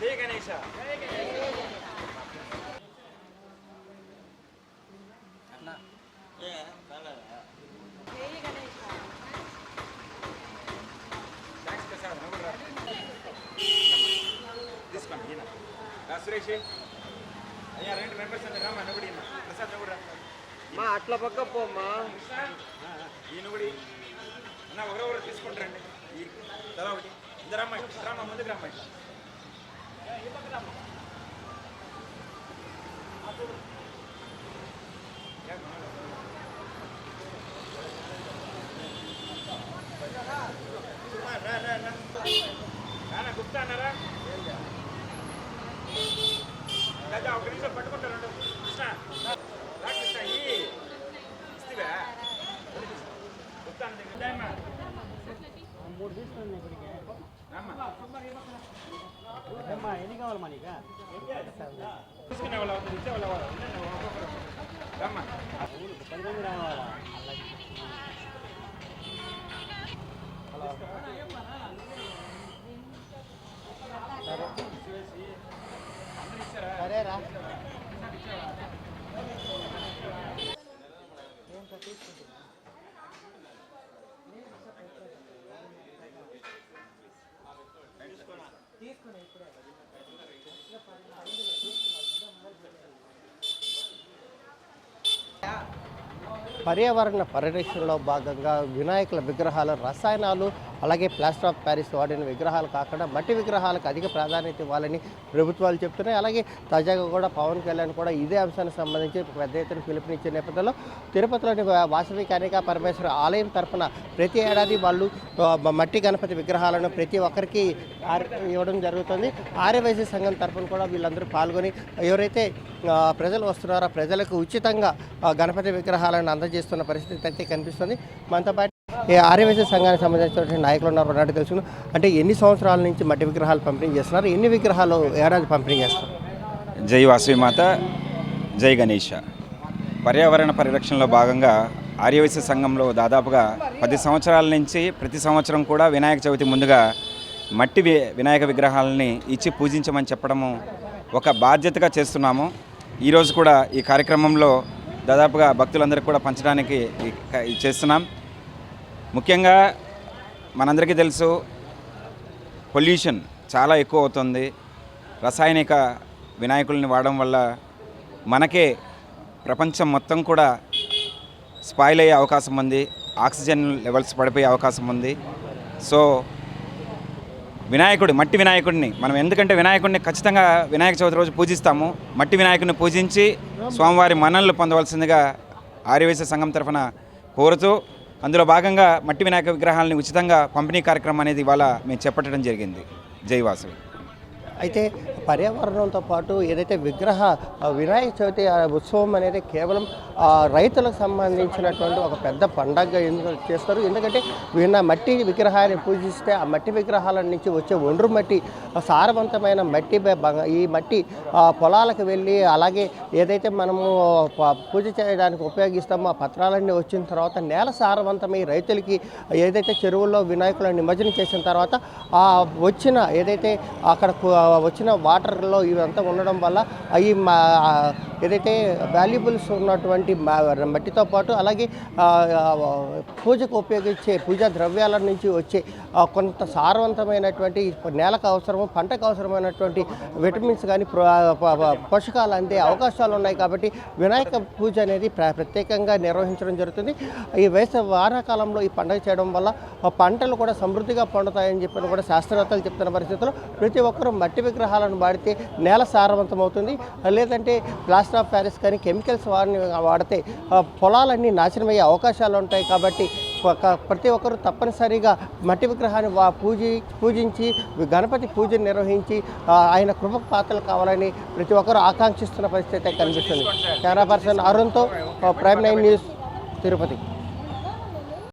జై గణేశ. తీసుకోండి సురేష్ అయ్యా 2 మెంబర్స్ అండి రామా నువ్వు కూడా ప్రసాద్ నువ్వు మా అట్లా పక్క పోమ్మా ఈయన కూడా అన్న ఒకరొకరు తీసుకుంటారండి ఈ తల ఒకటి ఇద్దరమ్మ రామా ముందుకు రమ్మ గుప్తా అన్నారా లేదా ఒక నిమిషం పట్టుకుంటారు కృష్ణ కృష్ణ ఇస్తివా గుప్తా అన్న 3 తీసుకున్నాను ఇప్పటికే ఎన్ని కావాలమ్మా నీకు తీసుకునే వాళ్ళు ఇచ్చే వాళ్ళు రమ్మా 10 మంది రావాలా సరేరా తీసుకున్నా ఇప్పుడే పర్యావరణ పరిరక్షణలో భాగంగా వినాయకుల విగ్రహాలు రసాయనాలు అలాగే ప్లాస్టర్ ఆఫ్ ప్యారిస్ వాడిన విగ్రహాలు కాకుండా మట్టి విగ్రహాలకు అధిక ప్రాధాన్యత ఇవ్వాలని ప్రభుత్వాలు చెప్తున్నాయి. అలాగే తాజాగా కూడా పవన్ కళ్యాణ్ కూడా ఇదే అంశానికి సంబంధించి పెద్ద ఎత్తున పిలుపునిచ్చే నేపథ్యంలో తిరుపతిలోని వాసవి కన్యకా పరమేశ్వర ఆలయం తరఫున ప్రతి ఏడాది వాళ్ళు మట్టి గణపతి విగ్రహాలను ప్రతి ఒక్కరికి ఇవ్వడం జరుగుతుంది. ఆర్యవైశ్య సంఘం తరఫున కూడా వీళ్ళందరూ పాల్గొని ఎవరైతే ప్రజలు వస్తున్నారో ప్రజలకు ఉచితంగా గణపతి విగ్రహాలను అందజేస్తున్న పరిస్థితి అయితే కనిపిస్తుంది. మనతో పాటు ఆర్యవైశ్య సంఘానికి సంబంధించిన నాయకులు ఉన్నారు అన్నట్టు తెలుసుకున్నాం. అంటే ఎన్ని సంవత్సరాల నుంచి మట్టి విగ్రహాలు పంపిణీ చేస్తున్నారు, ఎన్ని విగ్రహాలు ఏడాది పంపిణీ చేస్తారు? జై వాసవి మాత, జై గణేష. పర్యావరణ పరిరక్షణలో భాగంగా ఆర్యవైశ్య సంఘంలో దాదాపుగా 10 సంవత్సరాల నుంచి ప్రతి సంవత్సరం కూడా వినాయక చవితి ముందుగా మట్టి వినాయక విగ్రహాలని ఇచ్చి పూజించమని చెప్పడము ఒక బాధ్యతగా చేస్తున్నాము. ఈరోజు కూడా ఈ కార్యక్రమంలో దాదాపుగా భక్తులందరికీ కూడా పంచడానికి చేస్తున్నాం. ముఖ్యంగా మనందరికీ తెలుసు పొల్యూషన్ చాలా ఎక్కువ అవుతుంది. రసాయనిక వినాయకుల్ని వాడడం వల్ల మనకే ప్రపంచం మొత్తం కూడా స్పాయిల్ అయ్యే అవకాశం ఉంది, ఆక్సిజన్ లెవెల్స్ పడిపోయే అవకాశం ఉంది. సో మట్టి వినాయకుడిని మనం ఎందుకంటే వినాయకుడిని ఖచ్చితంగా వినాయక చవితి రోజు పూజిస్తాము. మట్టి వినాయకుడిని పూజించి స్వామివారి మన్ననలు పొందవలసిందిగా ఆర్యవైశ్య సంఘం తరఫున కోరుతూ అందులో భాగంగా మట్టి వినాయక విగ్రహాలని ఉచితంగా పంపిణీ కార్యక్రమం అనేది ఇవాళ మేము చేపట్టడం జరిగింది. జై వాసవి. అయితే పర్యావరణంతో పాటు ఏదైతే వినాయక చవితి ఉత్సవం అనేది కేవలం రైతులకు సంబంధించినటువంటి ఒక పెద్ద పండగగా ఎందుకు చేస్తారు? ఎందుకంటే మట్టి విగ్రహాన్ని పూజిస్తే ఆ మట్టి విగ్రహాల నుంచి వచ్చే ఒండ్రు మట్టి సారవంతమైన మట్టి, ఈ మట్టి పొలాలకు వెళ్ళి అలాగే ఏదైతే మనము పూజ చేయడానికి ఉపయోగిస్తామో ఆ పత్రాలన్నీ వచ్చిన తర్వాత నేల సారవంతమై రైతులకి ఏదైతే చెరువుల్లో వినాయకులను నిమజ్జనం చేసిన తర్వాత వచ్చిన ఏదైతే అక్కడ వచ్చిన వాటర్లో ఇవంతా ఉండడం వల్ల అవి ఏదైతే వాల్యుబుల్స్ ఉన్నటువంటి మట్టితో పాటు అలాగే పూజకు ఉపయోగించే పూజా ద్రవ్యాల నుంచి వచ్చే కొంత సారవంతమైనటువంటి నేలకు అవసరము పంటకు అవసరమైనటువంటి విటమిన్స్ కానీ పోషకాలు అందే అవకాశాలు ఉన్నాయి. కాబట్టి వినాయక పూజ అనేది ప్రత్యేకంగా నిర్వహించడం జరుగుతుంది. ఈ వానాకాలంలో ఈ పండుగ చేయడం వల్ల పంటలు కూడా సమృద్ధిగా పండుతాయని చెప్పి కూడా శాస్త్రవేత్తలు చెప్తున్న పరిస్థితుల్లో ప్రతి ఒక్కరూ మట్టి విగ్రహాలను వాడితే నేల సారవంతం అవుతుంది. లేదంటే ప్లాస్టర్ ఆఫ్ ప్యారిస్ కానీ కెమికల్స్ వాడితే పొలాలన్నీ నాశనమయ్యే అవకాశాలు ఉంటాయి. కాబట్టి ప్రతి ఒక్కరూ తప్పనిసరిగా మట్టి విగ్రహాన్ని పూజించి గణపతి పూజను నిర్వహించి ఆయన కృపకు పాత్రలు కావాలని ప్రతి ఒక్కరూ ఆకాంక్షిస్తున్న పరిస్థితి కనిపిస్తుంది. కెమెరా పర్సన్ అరుణ్తో ప్రైమ్ 9 న్యూస్ తిరుపతి.